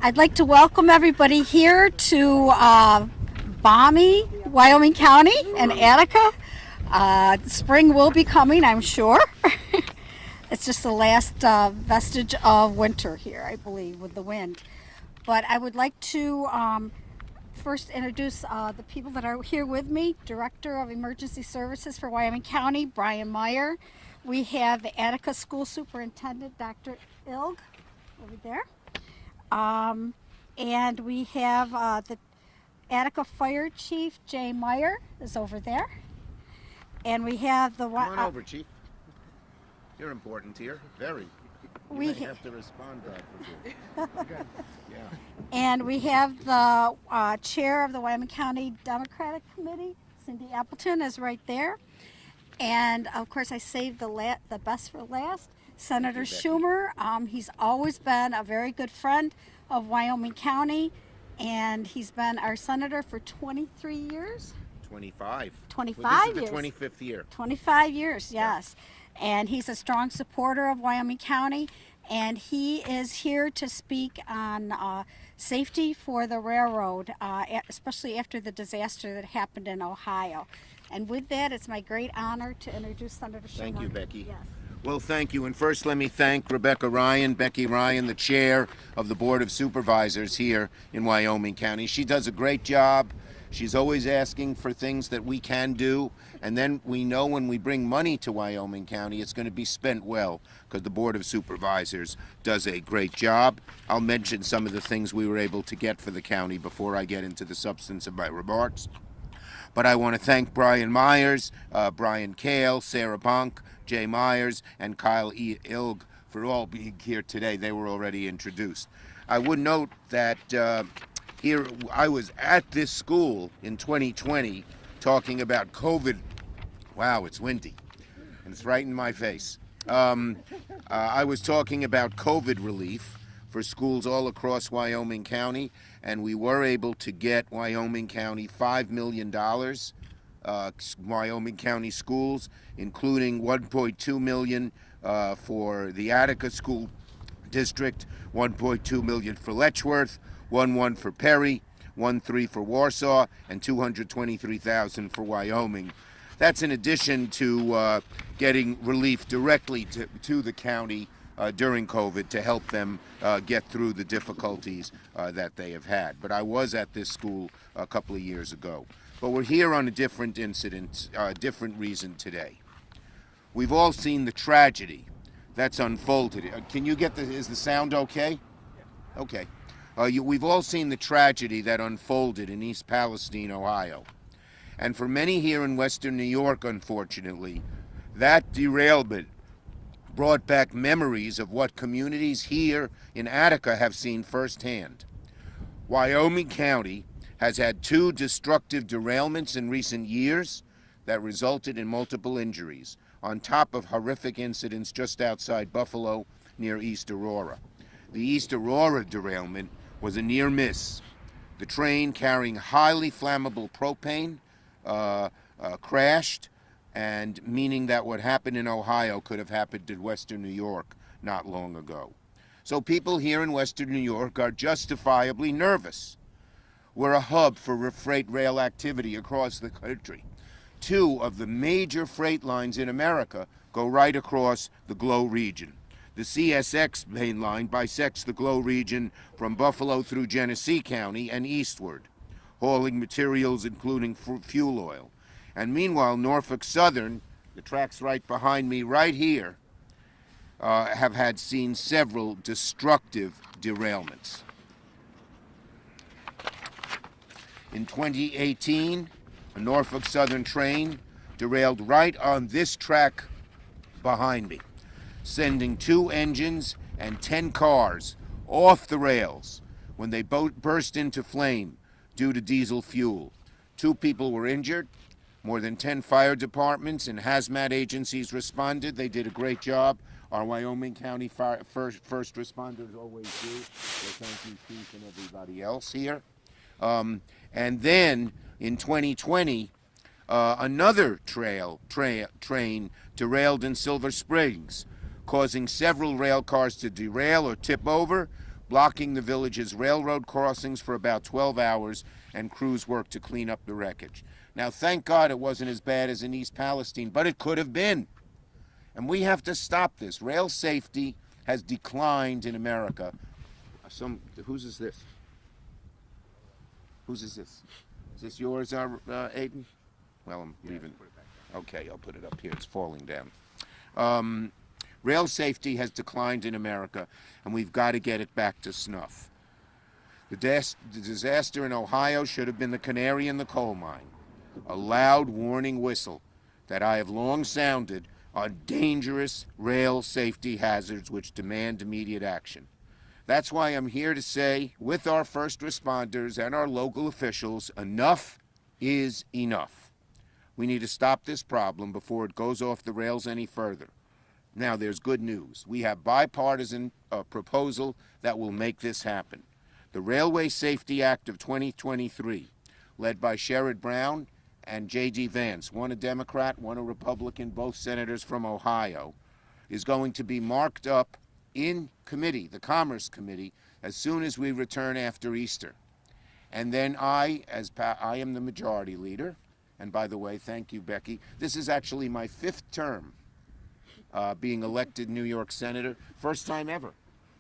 I'd like to welcome everybody here to balmy Wyoming County and Attica. Spring will be coming, I'm sure. It's just the last vestige of winter here, I believe, with the wind. But I would like to first introduce the people that are here with me. Director of Emergency Services for Wyoming County, Brian Meyer. We have the Attica School Superintendent, Dr. Ilg, over there. And we have the Attica Fire Chief, Jay Meyer, is over there. And we have the... Come on over, Chief. You're important here. Very. We have to respond God forbid. Yeah. And we have the chair of the Wyoming County Democratic Committee, Cindy Appleton, is right there. And of course, I saved the best for last, Senator Schumer. He's always been a very good friend of Wyoming County, and he's been our senator for 23 years. 25. 25 years. This is the 25th year. 25 years, yes. And he's a strong supporter of Wyoming County, and he is here to speak on safety for the railroad, especially after the disaster that happened in Ohio. And with that, it's my great honor to introduce Senator Schumer. Thank you, Becky. Yes. Well, thank you. And first, let me thank Becky Ryan, the chair of the Board of Supervisors here in Wyoming County. She does a great job. She's always asking for things that we can do. And then we know when we bring money to Wyoming County, it's going to be spent well, because the Board of Supervisors does a great job. I'll mention some of the things we were able to get for the county before I get into the substance of my remarks. But I want to thank Brian Myers, Brian Kale, Sarah Bonk, Jay Myers, and Kyle E. Ilg for all being here today. They were already introduced. I would note that here I was at this school in 2020 talking about COVID. Wow, it's windy, and it's right in my face. I was talking about COVID relief for schools all across Wyoming County, and we were able to get Wyoming County $5 million, Wyoming County schools, including $1.2 million for the Attica School District, $1.2 million for Letchworth, $1.1 million for Perry, $1.3 million for Warsaw, and $223,000 for Wyoming. That's in addition to getting relief directly to the county during COVID to help them get through the difficulties that they have had. But I was at this school a couple of years ago. But we're here on a different incident, different reason today. We've all seen the tragedy that's unfolded. Can you get is the sound okay? Okay. We've all seen the tragedy that unfolded in East Palestine, Ohio. And for many here in Western New York, unfortunately, that derailment brought back memories of what communities here in Attica have seen firsthand. Wyoming County has had 2 destructive derailments in recent years that resulted in multiple injuries, on top of horrific incidents just outside Buffalo near East Aurora. The East Aurora derailment was a near miss. The train carrying highly flammable propane crashed, and meaning that what happened in Ohio could have happened in Western New York not long ago. So people here in Western New York are justifiably nervous. We're a hub for freight rail activity across the country. 2 of the major freight lines in America go right across the Glow region. The CSX main line bisects the Glow region from Buffalo through Genesee County and eastward, hauling materials including fuel oil. And meanwhile, Norfolk Southern, the tracks right behind me right here, have had seen several destructive derailments. In 2018, a Norfolk Southern train derailed right on this track behind me, sending 2 engines and 10 cars off the rails when they burst into flame due to diesel fuel. 2 people were injured. More than 10 fire departments and hazmat agencies responded. They did a great job. Our Wyoming County first responders always do. So thank you, Chief, and everybody else here. And then in 2020, another train derailed in Silver Springs, causing several rail cars to derail or tip over, blocking the village's railroad crossings for about 12 hours, and crews worked to clean up the wreckage. Now, thank God it wasn't as bad as in East Palestine, but it could have been. And we have to stop this. Rail safety has declined in America. Whose is this? Whose is this? Is this yours, Aiden? Well, I'm leaving. Okay, I'll put it up here. It's falling down. Rail safety has declined in America, and we've got to get it back to snuff. The disaster in Ohio should have been the canary in the coal mine, a loud warning whistle that I have long sounded on dangerous rail safety hazards which demand immediate action. That's why I'm here to say, with our first responders and our local officials, enough is enough. We need to stop this problem before it goes off the rails any further. Now, there's good news. We have bipartisan proposal that will make this happen. The Railway Safety Act of 2023, led by Sherrod Brown and J.D. Vance, one a Democrat, one a Republican, both senators from Ohio, is going to be marked up in committee, the Commerce Committee, as soon as we return after Easter. And then I am the majority leader, and by the way, thank you, Becky. This is actually my 5th term being elected New York Senator. First time ever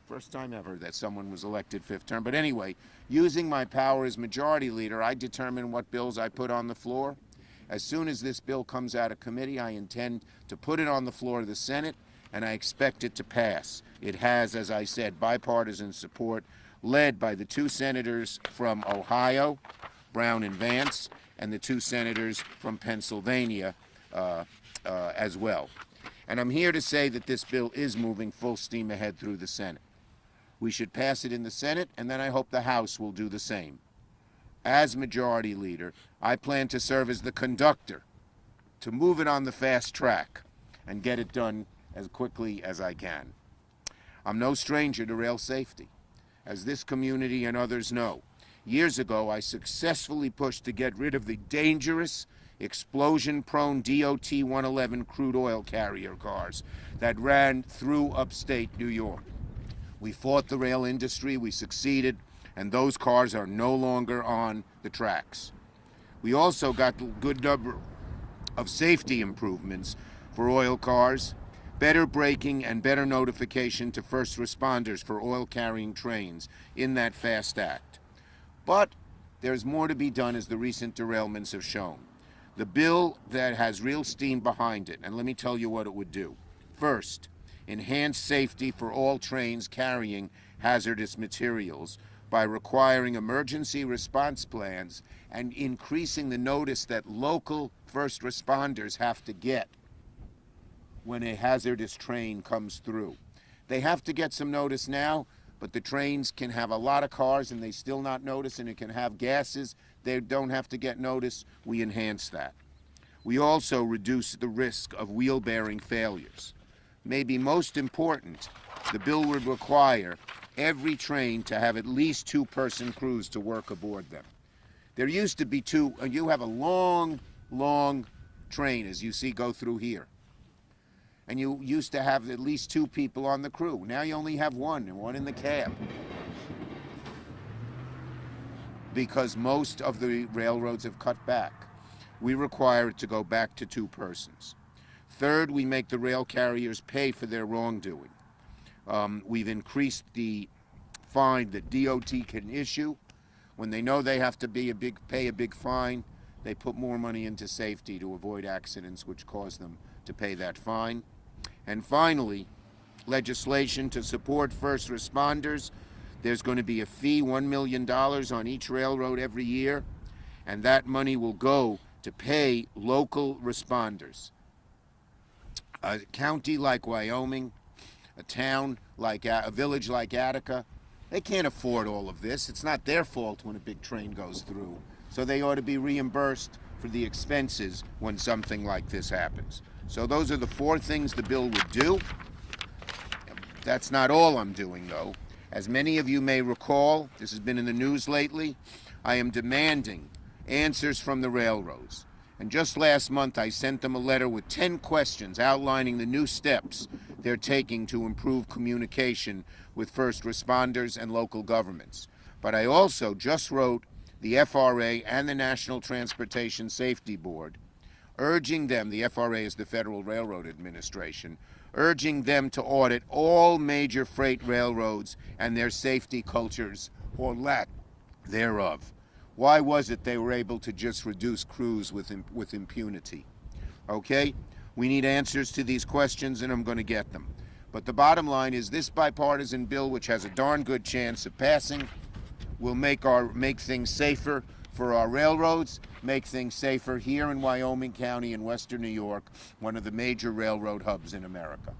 that someone was elected 5th term. But anyway, using my power as majority leader, I determine what bills I put on the floor. As soon as this bill comes out of committee, I intend to put it on the floor of the Senate, and I expect it to pass. It has, as I said, bipartisan support, led by the 2 senators from Ohio, Brown and Vance, and the 2 senators from Pennsylvania as well. And I'm here to say that this bill is moving full steam ahead through the Senate. We should pass it in the Senate, and then I hope the House will do the same. As majority leader, I plan to serve as the conductor to move it on the fast track and get it done as quickly as I can. I'm no stranger to rail safety, as this community and others know. Years ago, I successfully pushed to get rid of the dangerous, explosion-prone DOT-111 crude oil carrier cars that ran through upstate New York. We fought the rail industry, we succeeded, and those cars are no longer on the tracks. We also got a good number of safety improvements for oil cars, better braking and better notification to first responders for oil-carrying trains in that FAST Act. But there's more to be done, as the recent derailments have shown. The bill that has real steam behind it, and let me tell you what it would do. First, enhance safety for all trains carrying hazardous materials by requiring emergency response plans and increasing the notice that local first responders have to get when a hazardous train comes through. They have to get some notice now, but the trains can have a lot of cars and they still not notice, and it can have gases. They don't have to get notice. We enhance that. We also reduce the risk of wheel-bearing failures. Maybe most important, the bill would require every train to have at least 2-person crews to work aboard them. There used to be 2, and you have a long, long train, as you see go through here. And you used to have at least 2 people on the crew. Now you only have 1, and 1 in the cab. Because most of the railroads have cut back. We require it to go back to 2 persons. Third, we make the rail carriers pay for their wrongdoing. We've increased the fine that DOT can issue. When they know they have to pay a big fine, they put more money into safety to avoid accidents which cause them to pay that fine. And finally, legislation to support first responders. There's going to be a fee, $1 million on each railroad every year, and that money will go to pay local responders. A county like Wyoming, a village like Attica, they can't afford all of this. It's not their fault when a big train goes through. So they ought to be reimbursed for the expenses when something like this happens. So those are the 4 things the bill would do. That's not all I'm doing, though. As many of you may recall, this has been in the news lately, I am demanding answers from the railroads And just last month, I sent them a letter with 10 questions outlining the new steps they're taking to improve communication with first responders and local governments. But I also just wrote the FRA and the National Transportation Safety Board, urging them, the FRA is the Federal Railroad Administration, urging them to audit all major freight railroads and their safety cultures or lack thereof. Why was it they were able to just reduce crews with impunity? Okay? We need answers to these questions, and I'm going to get them. But the bottom line is this bipartisan bill, which has a darn good chance of passing, will make things safer for our railroads, make things safer here in Wyoming County in western New York, one of the major railroad hubs in America.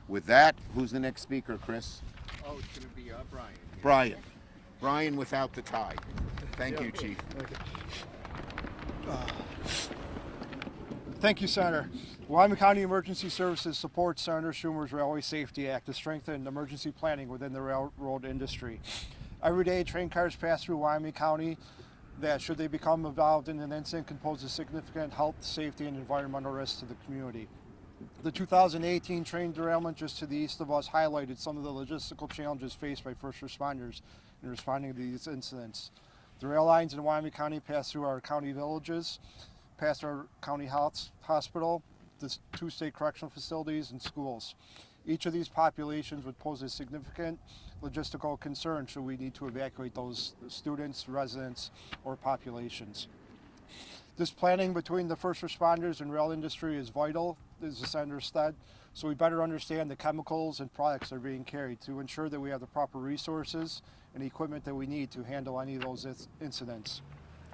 With that, who's the next speaker, Chris? Oh, it's going to be Brian. Brian. Brian without the tie. Thank you, Chief. Thank you, Senator. Wyoming County Emergency Services supports Senator Schumer's Railway Safety Act to strengthen emergency planning within the railroad industry. Every day, train cars pass through Wyoming County that, should they become involved in an incident, can pose a significant health, safety, and environmental risk to the community. The 2018 train derailment just to the east of us highlighted some of the logistical challenges faced by first responders in responding to these incidents. The rail lines in Wyoming County pass through our county villages, past our county hospital, the 2 state correctional facilities, and schools. Each of these populations would pose a significant logistical concern should we need to evacuate those students, residents, or populations. This planning between the first responders and rail industry is vital, as the Senator said, so we better understand the chemicals and products that are being carried to ensure that we have the proper resources and equipment that we need to handle any of those incidents.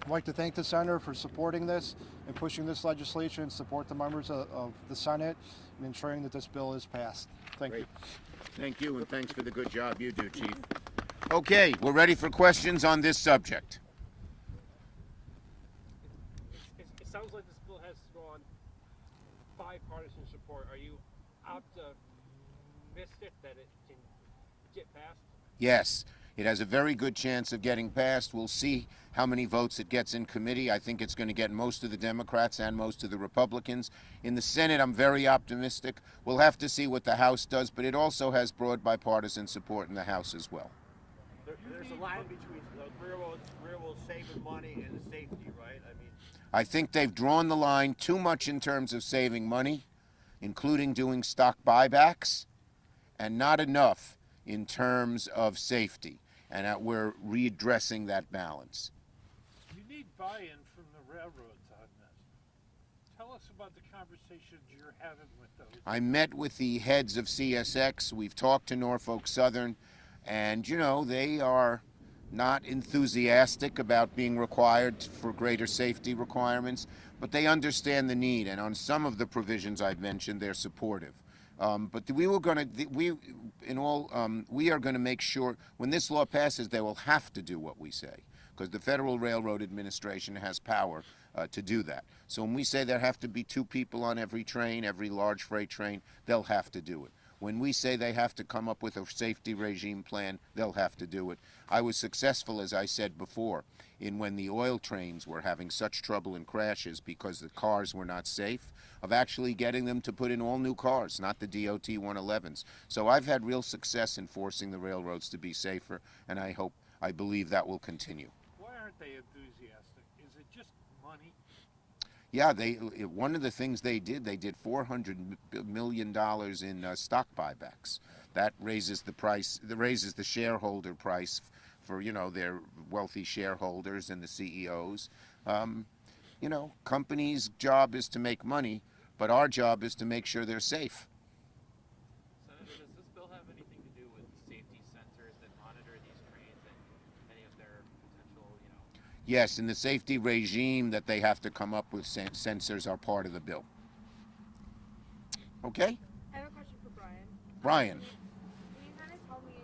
I'd like to thank the Senator for supporting this and pushing this legislation and support the members of the Senate in ensuring that this bill is passed. Thank you. Thank you, and thanks for the good job you do, Chief. Okay, we're ready for questions on this subject. It sounds like this bill has strong bipartisan support. Are you optimistic that it can get passed? Yes, it has a very good chance of getting passed. We'll see how many votes it gets in committee. I think it's going to get most of the Democrats and most of the Republicans. In the Senate, I'm very optimistic. We'll have to see what the House does, but it also has broad bipartisan support in the House as well. There's a line between the railroads saving money and the safety, right? I think they've drawn the line too much in terms of saving money, including doing stock buybacks, and not enough in terms of safety. And we're readdressing that balance. You need buy-in from the railroads on this. Tell us about the conversations you're having with those. I met with the heads of CSX. We've talked to Norfolk Southern, and you know, they are not enthusiastic about being required for greater safety requirements, but they understand the need, and on some of the provisions I've mentioned, they're supportive. But we are going to make sure when this law passes, they will have to do what we say, because the Federal Railroad Administration has power to do that. So when we say there have to be 2 people on every train, every large freight train, they'll have to do it. When we say they have to come up with a safety regime plan, they'll have to do it. I was successful, as I said before, in when the oil trains were having such trouble in crashes because the cars were not safe, of actually getting them to put in all new cars, not the DOT 111s. So I've had real success in forcing the railroads to be safer, and I believe that will continue. Why aren't they enthusiastic? Is it just money? Yeah, one of the things they did $400 million in stock buybacks. That raises the price, raises the shareholder price for, you know, their wealthy shareholders and the CEOs. You know, companies' job is to make money, but our job is to make sure they're safe. Senator, does this bill have anything to do with safety sensors that monitor these trains and any of their potential, Yes, and the safety regime that they have to come up with sensors are part of the bill. Okay? I have a question for Brian. Brian. Can you kind of tell me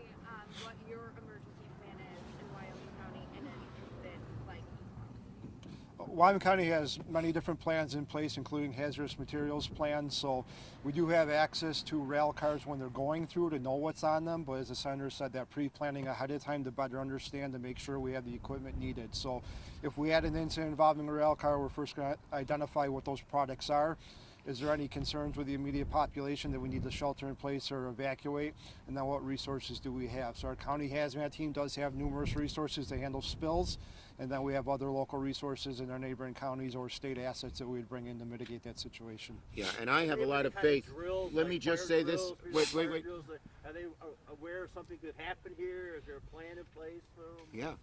what your emergency plan is in Wyoming County in an instant like this one? Wyoming County has many different plans in place, including hazardous materials plans. So we do have access to rail cars when they're going through to know what's on them. But as the senator said, that pre-planning ahead of time to better understand and make sure we have the equipment needed. So if we had an incident involving a rail car, we're first going to identify what those products are. Is there any concerns with the immediate population that we need to shelter in place or evacuate? And then what resources do we have? So our county hazmat team does have numerous resources to handle spills. And then we have other local resources in our neighboring counties or state assets that we would bring in to mitigate that situation. Yeah, and I have a lot of Kind of faith. drills, Let like me just fire say this. drills, Wait. drills, are they aware something could happen here? Is there a plan in place for them? Yeah.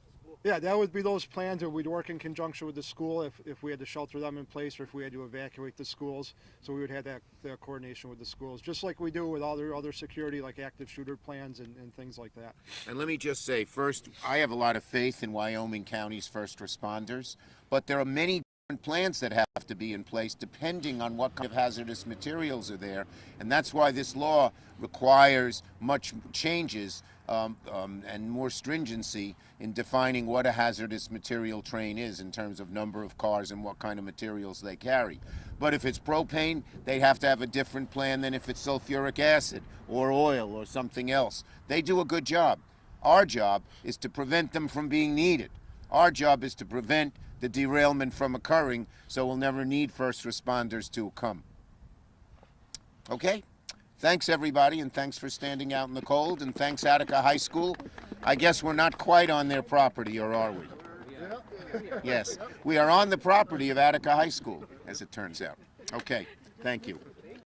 Yeah, that would be those plans, or we'd work in conjunction with the school if we had to shelter them in place or if we had to evacuate the schools. So we would have that coordination with the schools, just like we do with all the other security, like active shooter plans and things like that. And let me just say, first, I have a lot of faith in Wyoming County's first responders, but there are many different plans that have to be in place depending on what kind of hazardous materials are there. And that's why this law requires much changes and more stringency in defining what a hazardous material train is in terms of number of cars and what kind of materials they carry. But if it's propane, they'd have to have a different plan than if it's sulfuric acid or oil or something else. They do a good job. Our job is to prevent them from being needed. Our job is to prevent the derailment from occurring, so we'll never need first responders to come. Okay? Thanks, everybody, and thanks for standing out in the cold, and thanks, Attica High School. I guess we're not quite on their property, or are we? Yes, we are on the property of Attica High School, as it turns out. Okay, thank you.